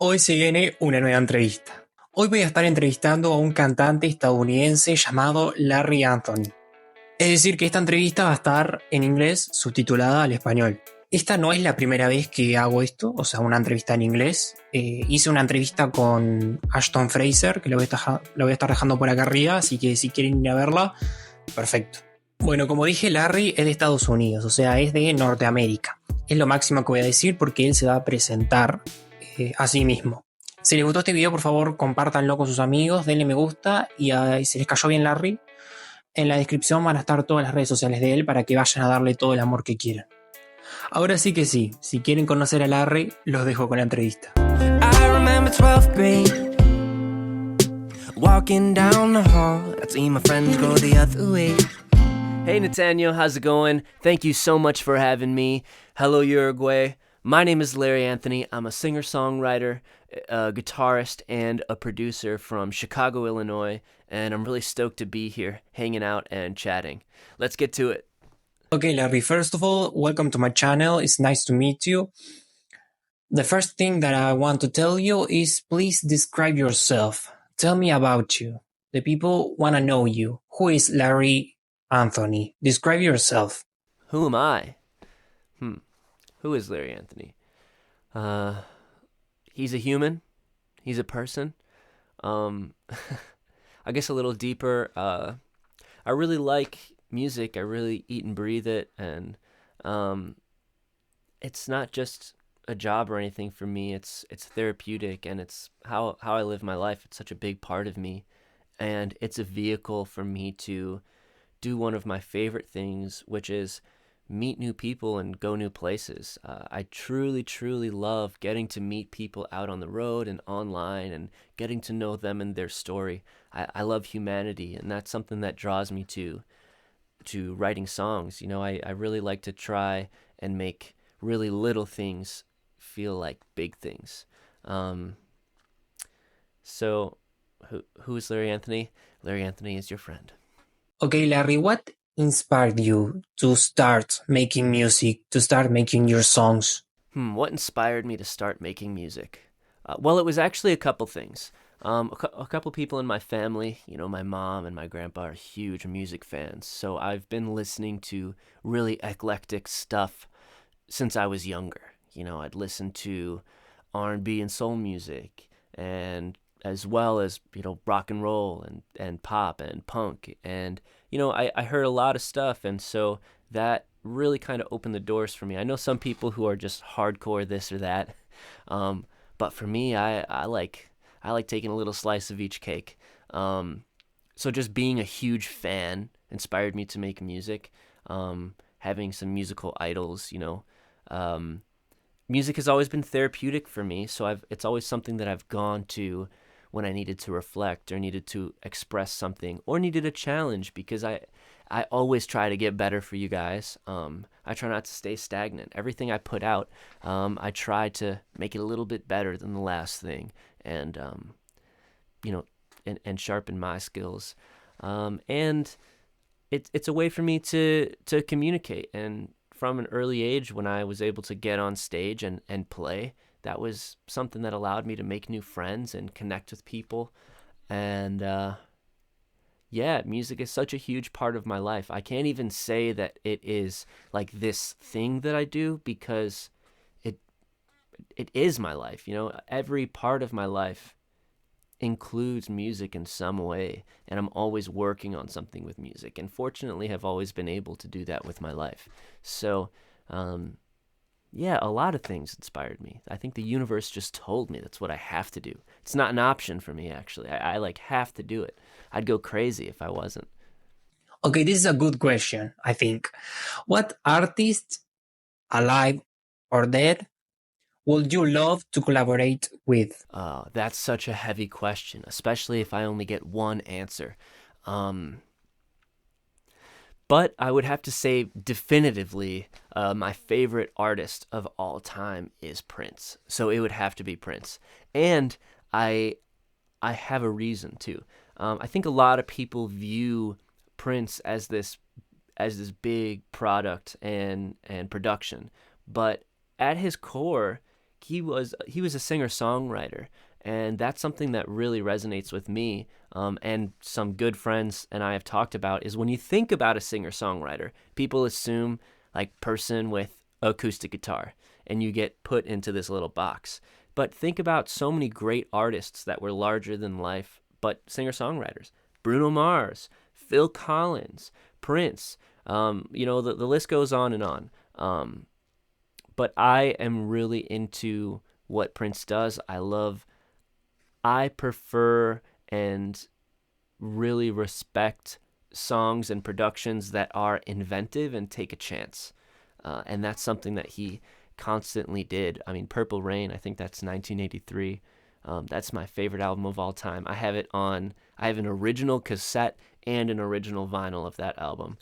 Hoy se viene una nueva entrevista. Hoy voy a estar entrevistando a un cantante estadounidense llamado Larry Anthony. Es decir, que esta entrevista va a estar en inglés subtitulada al español. Esta no es la primera vez que hago esto, o sea, una entrevista en inglés. Hice una entrevista con Ashton Fraser, que la voy a estar dejando por acá arriba, así que si quieren ir a verla, perfecto. Bueno, como dije, Larry es de Estados Unidos, o sea, es de Norteamérica. Es lo máximo que voy a decir porque él se va a presentar a sí mismo. Si les gustó este video, por favor, compártanlo con sus amigos, denle me gusta y si les cayó bien Larry, en la descripción van a estar todas las redes sociales de él para que vayan a darle todo el amor que quieran. Ahora sí que sí, si quieren conocer a Larry, los dejo con la entrevista. I remember 12th grade, walking down the hall, I'd see my friends go the other way. Hey Nathaniel, how's it going? Thank you so much for having me. Hello Uruguay. My name is Larry Anthony. I'm a singer-songwriter, a guitarist, and a producer from Chicago, Illinois, and I'm really stoked to be here, hanging out and chatting. Let's get to it. Okay, Larry, first of all, welcome to my channel. It's nice to meet you. The first thing that I want to tell you is please describe yourself. Tell me about you. The people want to know you. Who is Larry Anthony? Describe yourself. Who am I? Who is Larry Anthony? He's a human. He's a person. I guess a little deeper. I really like music. I really eat and breathe it, and it's not just a job or anything for me. It's therapeutic, and it's how I live my life. It's such a big part of me, and it's a vehicle for me to do one of my favorite things, which is meet new people and go new places. I truly, truly love getting to meet people out on the road and online and getting to know them and their story. I love humanity, and that's something that draws me to writing songs. You know, I really like to try and make really little things feel like big things. So who is Larry Anthony? Larry Anthony is your friend. Okay, Larry, what inspired you to start making music, to start making your songs? What inspired me to start making music? Well, it was actually a couple things. A couple people in my family, you know, my mom and my grandpa are huge music fans, so I've been listening to really eclectic stuff since I was younger. You know, I'd listen to R&B and soul music, and as well as, you know, rock and roll and pop and punk. And, you know, I heard a lot of stuff, and so that really kind of opened the doors for me. I know some people who are just hardcore this or that, but for me, I like taking a little slice of each cake. So just being a huge fan inspired me to make music. Having some musical idols, you know. Music has always been therapeutic for me, so it's always something that I've gone to when I needed to reflect or needed to express something or needed a challenge, because I always try to get better for you guys. I try not to stay stagnant. Everything I put out, I try to make it a little bit better than the last thing, and you know, and sharpen my skills. And it's a way for me to communicate. And from an early age, when I was able to get on stage and play, that was something that allowed me to make new friends and connect with people. And yeah, music is such a huge part of my life. I can't even say that it is like this thing that I do, because it is my life. You know, every part of my life includes music in some way, and I'm always working on something with music, and fortunately have always been able to do that with my life. So yeah, a lot of things inspired me. I think the universe just told me that's what I have to do. It's not an option for me, actually. I like have to do it. I'd go crazy if I wasn't. Okay, this is a good question, I think. What artist, alive or dead, would you love to collaborate with? That's such a heavy question, especially if I only get one answer. But I would have to say definitively, my favorite artist of all time is Prince. So it would have to be Prince. And I have a reason too. I think a lot of people view Prince as this big product and production, but at his core, he was a singer-songwriter, and that's something that really resonates with me, and some good friends and I have talked about, is when you think about a singer-songwriter, people assume like person with acoustic guitar, and you get put into this little box. But think about so many great artists that were larger than life, but singer-songwriters. Bruno Mars, Phil Collins, Prince, the list goes on and on. But I am really into what Prince does. I prefer and really respect songs and productions that are inventive and take a chance. And that's something that he constantly did. I mean, Purple Rain, I think that's 1983. That's my favorite album of all time. I have an original cassette and an original vinyl of that album.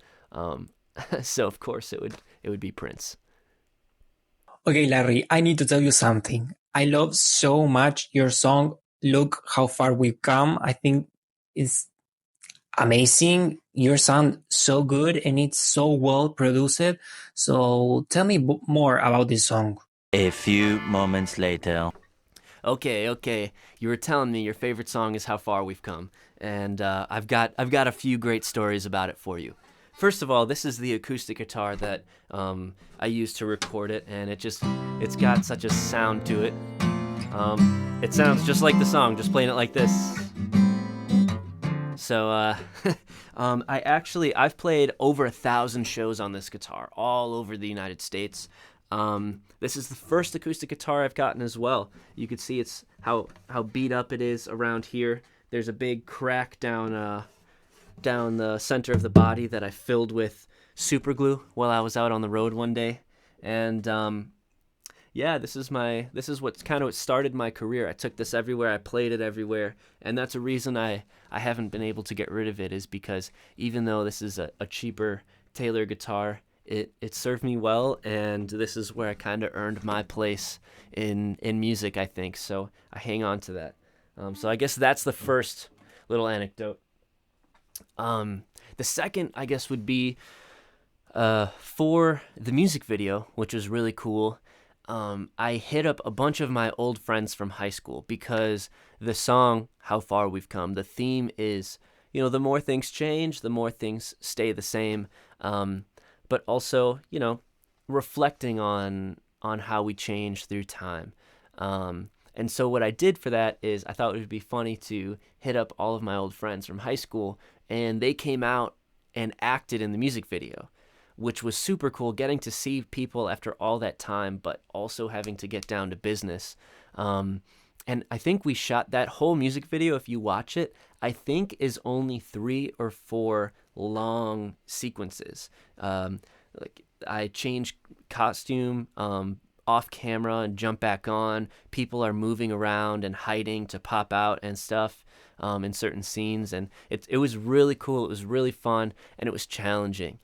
So of course it would be Prince. Okay, Larry, I need to tell you something. I love so much your song, Look How Far We've Come. I think it's amazing. You sound so good and it's so well produced. So tell me more about this song. A few moments later. Okay. You were telling me your favorite song is How Far We've Come, and I've got a few great stories about it for you. First of all, this is the acoustic guitar that I used to record it, and it's got such a sound to it. It sounds just like the song, just playing it like this. So I've played over 1,000 shows on this guitar, all over the United States. This is the first acoustic guitar I've gotten as well. You can see it's how beat up it is around here. There's a big crack down the center of the body that I filled with super glue while I was out on the road one day. And this is what started my career. I took this everywhere, I played it everywhere, and that's a reason I haven't been able to get rid of it, is because even though this is a cheaper Taylor guitar, it served me well, and this is where I kind of earned my place in music, I think. So I hang on to that. So I guess that's the first little anecdote. The second, I guess, would be for the music video, which was really cool. I hit up a bunch of my old friends from high school because the song How Far We've Come, the theme is, the more things change, the more things stay the same. But also, reflecting on how we change through time. And so what I did for that is I thought it would be funny to hit up all of my old friends from high school, and they came out and acted in the music video, which was super cool, getting to see people after all that time, but also having to get down to business. And I think we shot that whole music video, if you watch it, I think is only 3 or 4 long sequences. Like I change costume off camera and jump back on. People are moving around and hiding to pop out and stuff in certain scenes, and it was really cool. It was really fun, and it was challenging.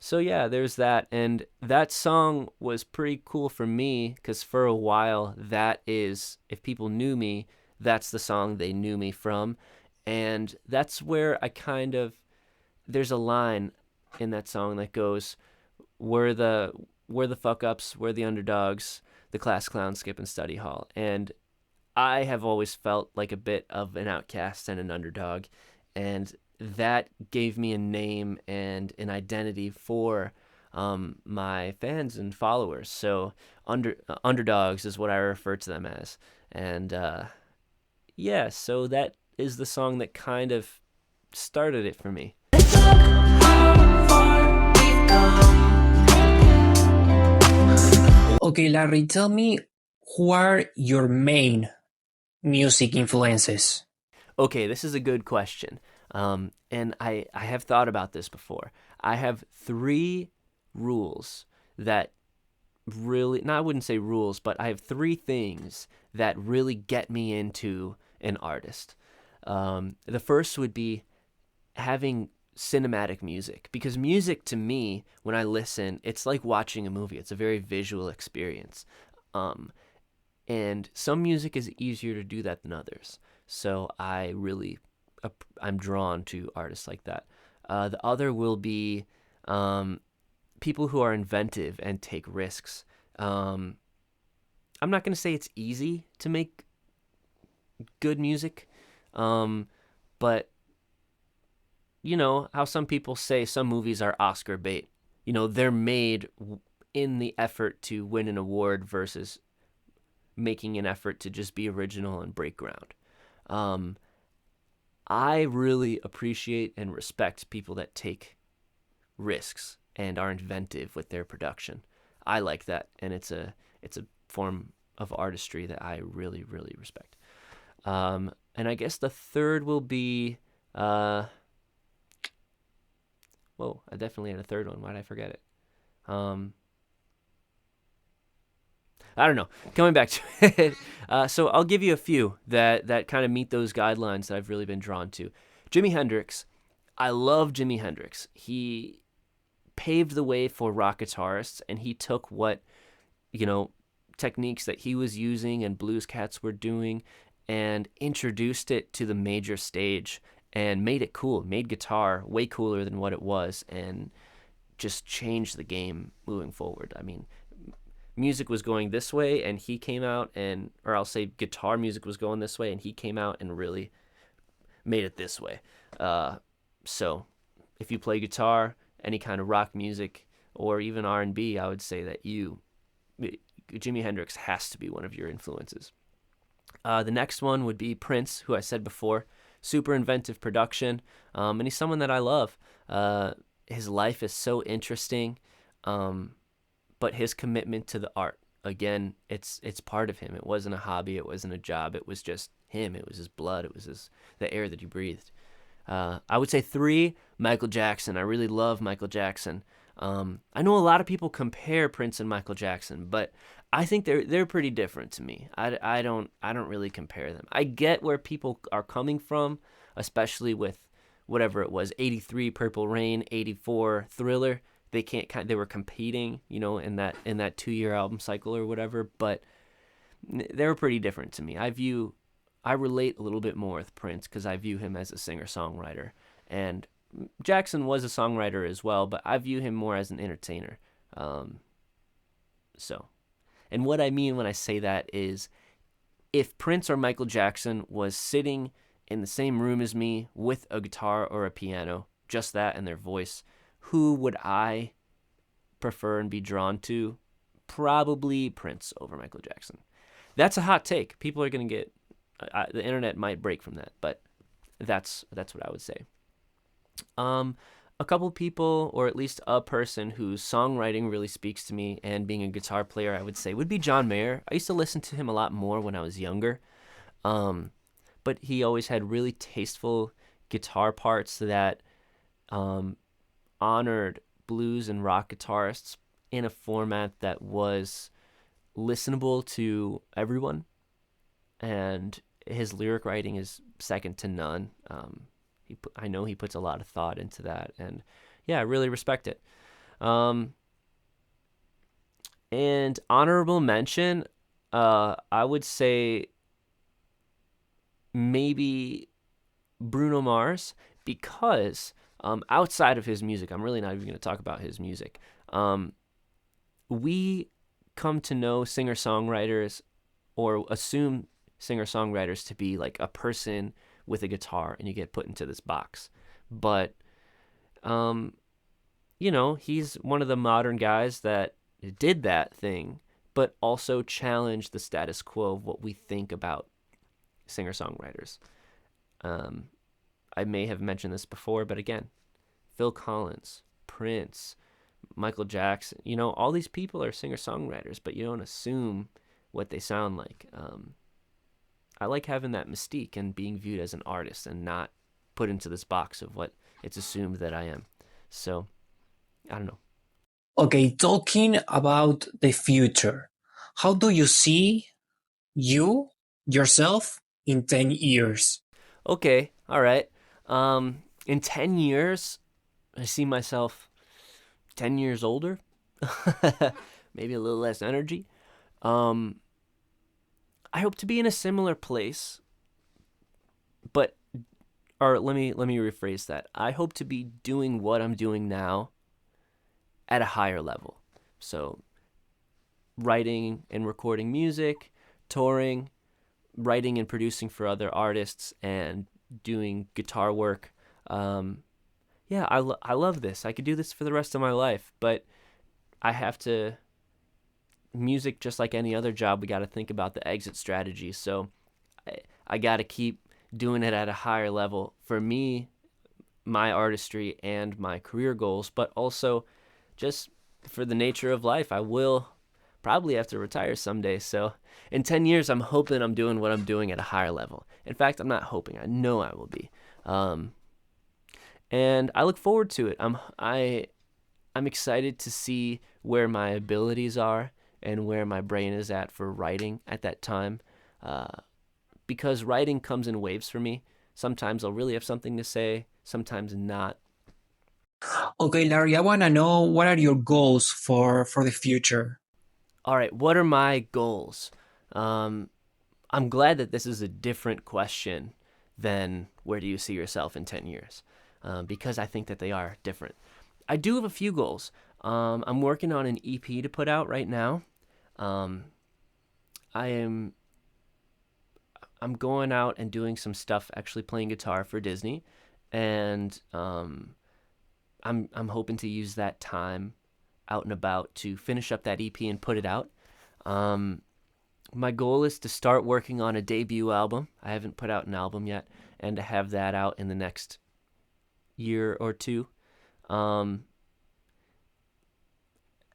So yeah, there's that, and that song was pretty cool for me because for a while that is, if people knew me, that's the song they knew me from, and that's where there's a line in that song that goes, we're the fuck ups, we're the underdogs, the class clowns skipping study hall. And I have always felt like a bit of an outcast and an underdog, and that gave me a name and an identity for my fans and followers. So underdogs is what I refer to them as. And so that is the song that kind of started it for me. Okay, Larry, tell me, who are your main music influences? Okay, this is a good question. And I have thought about this before. I have 3 rules that really, I wouldn't say rules, but I have 3 things that really get me into an artist. The first would be having cinematic music, because music to me, when I listen, it's like watching a movie. It's a very visual experience. And some music is easier to do that than others. So I'm drawn to artists like that. The other will be people who are inventive and take risks. I'm not going to say it's easy to make good music, but you know how some people say some movies are Oscar bait. You know, they're made in the effort to win an award versus making an effort to just be original and break ground. I really appreciate and respect people that take risks and are inventive with their production. I like that, and it's a form of artistry that I really, really respect. And I guess the third will be, I definitely had a third one. Why did I forget it? I don't know. Coming back to it. So I'll give you a few that kind of meet those guidelines that I've really been drawn to. Jimi Hendrix. I love Jimi Hendrix. He paved the way for rock guitarists, and he took what, you know, techniques that he was using and blues cats were doing and introduced it to the major stage and made it cool, made guitar way cooler than what it was, and just changed the game moving forward. I mean, music was going this way and he came out or I'll say guitar music was going this way and he came out and really made it this way. So if you play guitar, any kind of rock music or even R&B, I would say that Jimi Hendrix has to be one of your influences. The next one would be Prince, who I said before. Super inventive production, and he's someone that I love. His life is so interesting, but his commitment to the art, again, it's part of him. It wasn't a hobby, it wasn't a job, it was just him. It was his blood, it was the air that he breathed. I would say 3, Michael Jackson. I really love Michael Jackson. I know a lot of people compare Prince and Michael Jackson, but I think they're pretty different to me. I don't really compare them. I get where people are coming from, especially with whatever it was, 83 Purple Rain, 84 Thriller. They were competing, you know, in that 2-year album cycle or whatever, but they were pretty different to me. I relate a little bit more with Prince because I view him as a singer-songwriter, and Jackson was a songwriter as well, but I view him more as an entertainer. And what I mean when I say that is, if Prince or Michael Jackson was sitting in the same room as me with a guitar or a piano, just that and their voice, who would I prefer and be drawn to? Probably Prince over Michael Jackson. That's a hot take. People are going to get... the internet might break from that, but that's what I would say. A couple people, or at least a person whose songwriting really speaks to me, and being a guitar player, I would say, would be John Mayer. I used to listen to him a lot more when I was younger, but he always had really tasteful guitar parts that honored blues and rock guitarists in a format that was listenable to everyone, and his lyric writing is second to none. I know he puts a lot of thought into that, and yeah, I really respect it. And honorable mention, I would say maybe Bruno Mars, because outside of his music, I'm really not even going to talk about his music. We come to know singer-songwriters, or assume singer-songwriters to be like a person with a guitar, and you get put into this box. But, you know, he's one of the modern guys that did that thing, but also challenged the status quo of what we think about singer-songwriters. I may have mentioned this before, but again, Phil Collins, Prince, Michael Jackson, you know, all these people are singer-songwriters, but you don't assume what they sound like. I like having that mystique and being viewed as an artist and not put into this box of what it's assumed that I am. So, I don't know. Okay, talking about the future, how do you see yourself in 10 years? Okay, all right. In 10 years, I see myself 10 years older, maybe a little less energy. I hope to be in a similar place, but let me rephrase that. I hope to be doing what I'm doing now at a higher level. So writing and recording music, touring, writing and producing for other artists, and doing guitar work. Yeah, I love this. I could do this for the rest of my life, but I have to, music, just like any other job, we got to think about the exit strategy. So I got to keep doing it at a higher level for me, my artistry, and my career goals, but also just for the nature of life. I will probably have to retire someday. So in 10 years, I'm hoping I'm doing what I'm doing at a higher level. In fact, I'm not hoping. I know I will be. And I look forward to it. I'm excited to see where my abilities are and where my brain is at for writing at that time, because writing comes in waves for me. Sometimes I'll really have something to say, sometimes not. Okay, Larry, I want to know, what are your goals for the future? All right, what are my goals? I'm glad that this is a different question than where do you see yourself in 10 years, because I think that they are different. I do have a few goals. I'm working on an EP to put out right now. I'm going out and doing some stuff, actually playing guitar for Disney, and I'm hoping to use that time out and about to finish up that EP and put it out. My goal is to start working on a debut album. I haven't put out an album yet, and to have that out in the next year or two.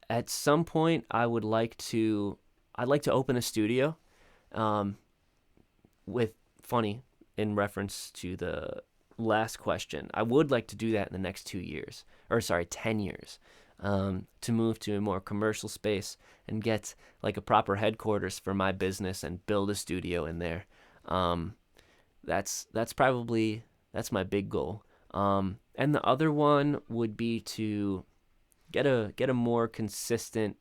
At some point, I'd like to open a studio. With funny, in reference to the last question, I would like to do that in the next 10 years, to move to a more commercial space and get like a proper headquarters for my business and build a studio in there. That's my big goal. And the other one would be to get a more consistent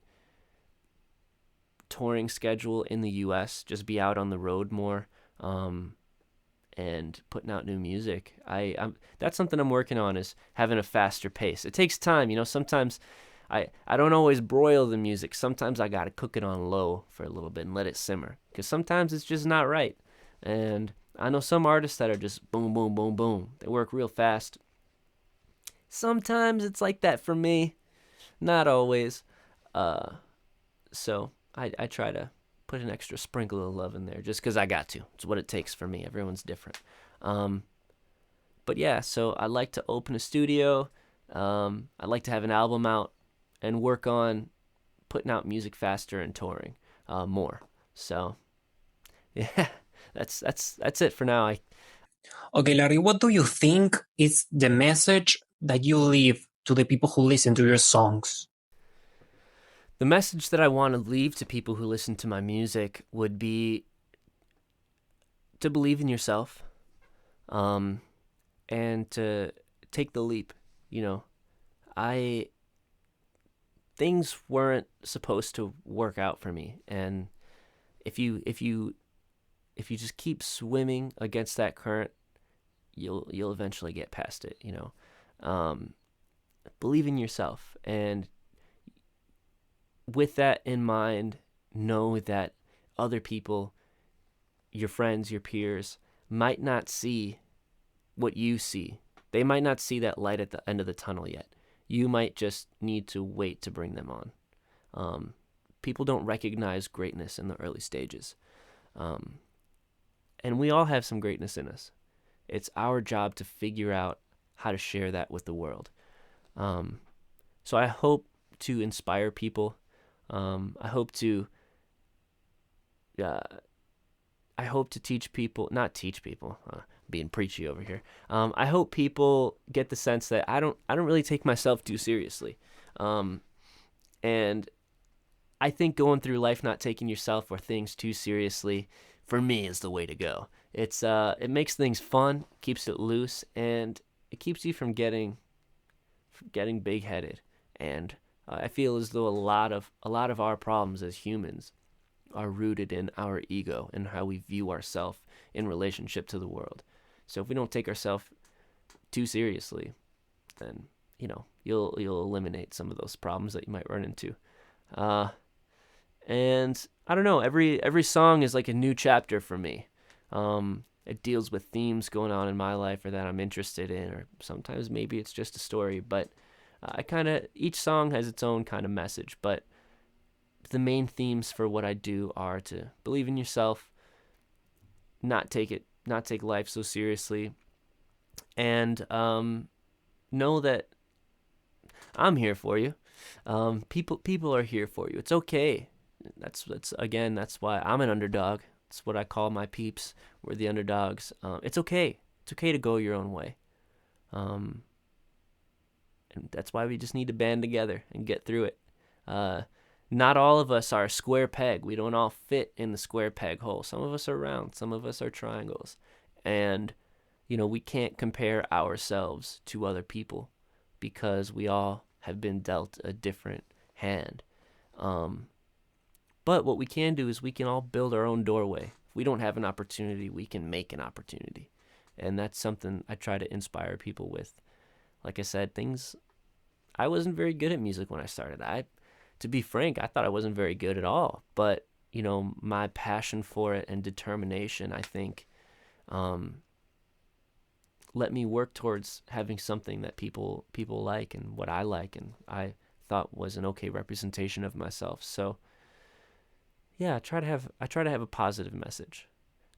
touring schedule in the US, just be out on the road more, and putting out new music. That's something I'm working on, is having a faster pace. It takes time, sometimes I don't always broil the music. Sometimes I gotta cook it on low for a little bit and let it simmer, because sometimes it's just not right. And I know some artists that are just boom, boom, boom, boom. They work real fast. Sometimes it's like that for me, not always. So I try to put an extra sprinkle of love in there just because I got to. It's what it takes for me. Everyone's different. But yeah, so I'd like to open a studio. I'd like to have an album out and work on putting out music faster and touring more. So yeah, that's it for now. Okay, Larry, what do you think is the message that you leave to the people who listen to your songs? The message that I want to leave to people who listen to my music would be to believe in yourself, and to take the leap. Things weren't supposed to work out for me, and if you just keep swimming against that current, you'll eventually get past it. Believe in yourself, and with that in mind, know that other people, your friends, your peers, might not see what you see. They might not see that light at the end of the tunnel yet. You might just need to wait to bring them on. People don't recognize greatness in the early stages. And we all have some greatness in us. It's our job to figure out how to share that with the world. So I hope to inspire people. I hope to teach people, not teach people, being preachy over here. I hope people get the sense that I don't really take myself too seriously. And I think going through life not taking yourself or things too seriously, for me, is the way to go. It makes things fun, keeps it loose, and it keeps you from getting big-headed. And I feel as though a lot of our problems as humans are rooted in our ego and how we view ourselves in relationship to the world. So if we don't take ourselves too seriously, then you'll eliminate some of those problems that you might run into. And I don't know, every song is like a new chapter for me. It deals with themes going on in my life or that I'm interested in, or sometimes maybe it's just a story, but each song has its own kind of message, but the main themes for what I do are to believe in yourself, not take life so seriously, and know that I'm here for you. People are here for you. It's okay. That's why I'm an underdog. It's what I call my peeps. We're the underdogs. It's okay. It's okay to go your own way. And that's why we just need to band together and get through it. Not all of us are a square peg. We don't all fit in the square peg hole. Some of us are round. Some of us are triangles. And, we can't compare ourselves to other people because we all have been dealt a different hand. But what we can do is we can all build our own doorway. If we don't have an opportunity, we can make an opportunity. And that's something I try to inspire people with. Like I said, I wasn't very good at music when I started. To be frank, I thought I wasn't very good at all. But, my passion for it and determination, I think, let me work towards having something that people like and what I like and I thought was an okay representation of myself. So, yeah, I try to have a positive message.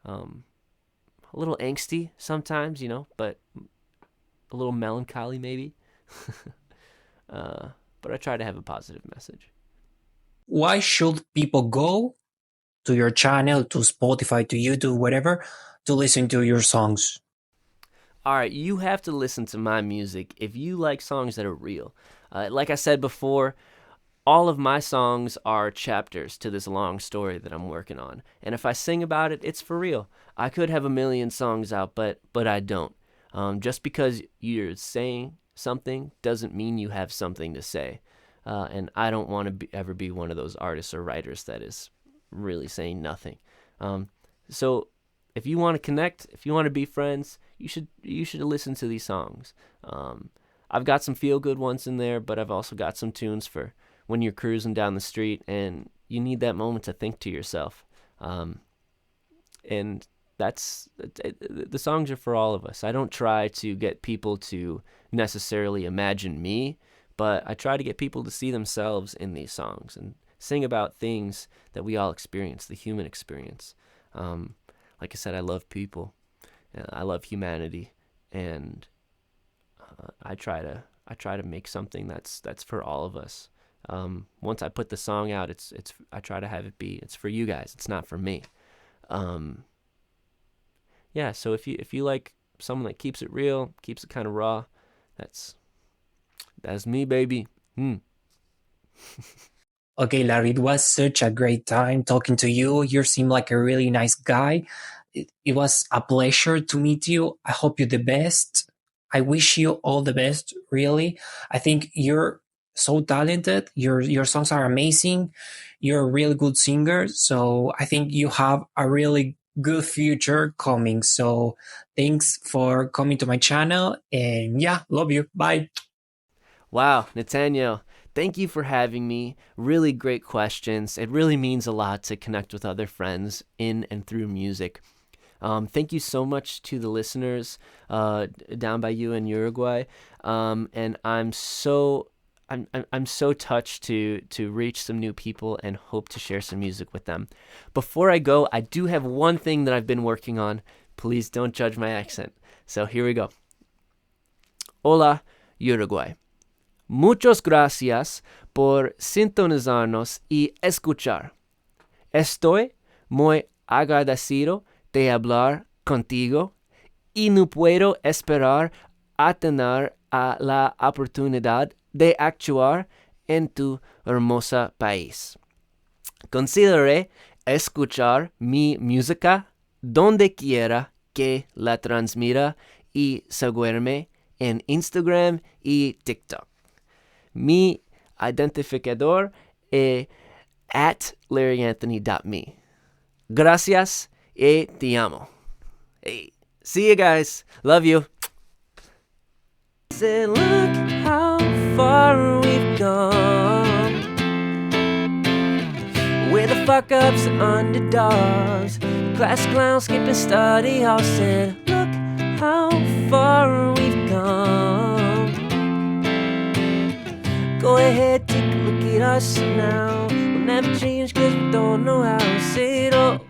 A little angsty sometimes, but a little melancholy maybe. But I try to have a positive message. Why should people go to your channel, to Spotify, to YouTube, whatever, to listen to your songs? All right, you have to listen to my music if you like songs that are real. Like I said before, all of my songs are chapters to this long story that I'm working on. And if I sing about it, it's for real. I could have a million songs out, but I don't. Just because you're saying something doesn't mean you have something to say. And I don't want to ever be one of those artists or writers that is really saying nothing. So if you want to connect, if you want to be friends, you should listen to these songs. I've got some feel-good ones in there, but I've also got some tunes for when you're cruising down the street and you need that moment to think to yourself. And the songs are for all of us. I don't try to get people to necessarily imagine me, but I try to get people to see themselves in these songs and sing about things that we all experience, the human experience. Like I said, I love people. I love humanity, and I try to make something that's for all of us. Once I put the song out, I try to have it be it's for you guys. It's not for me. Yeah. So if you like someone that keeps it real, keeps it kind of raw, that's me, baby. Okay, Larry, it was such a great time talking to you. You seem like a really nice guy. It was a pleasure to meet you. I hope you the best. I wish you all the best, really. I think you're so talented. Your songs are amazing. You're a really good singer. So I think you have a really good future coming. So thanks for coming to my channel. And yeah, love you. Bye. Wow, Nathaniel, thank you for having me. Really great questions. It really means a lot to connect with other friends in and through music. Thank you so much to the listeners down by you in Uruguay. And I'm so touched to reach some new people and hope to share some music with them. Before I go, I do have one thing that I've been working on. Please don't judge my accent. So here we go. Hola, Uruguay. Muchas gracias por sintonizarnos y escuchar. Estoy muy agradecido de hablar contigo y no puedo esperar a tener la oportunidad de actuar en tu hermosa país. Consideré escuchar mi música donde quiera que la transmita y seguirme en Instagram y TikTok. Mi identificador es @LarryAnthony.me. Gracias y te amo. Hey, see you guys. Love you. Say, look how far we've gone. With the fuck ups and underdogs. The class clowns skipping study hall said, look how far we've come. Go ahead, take a look at us now. We'll never change cause we don't know how to say it all.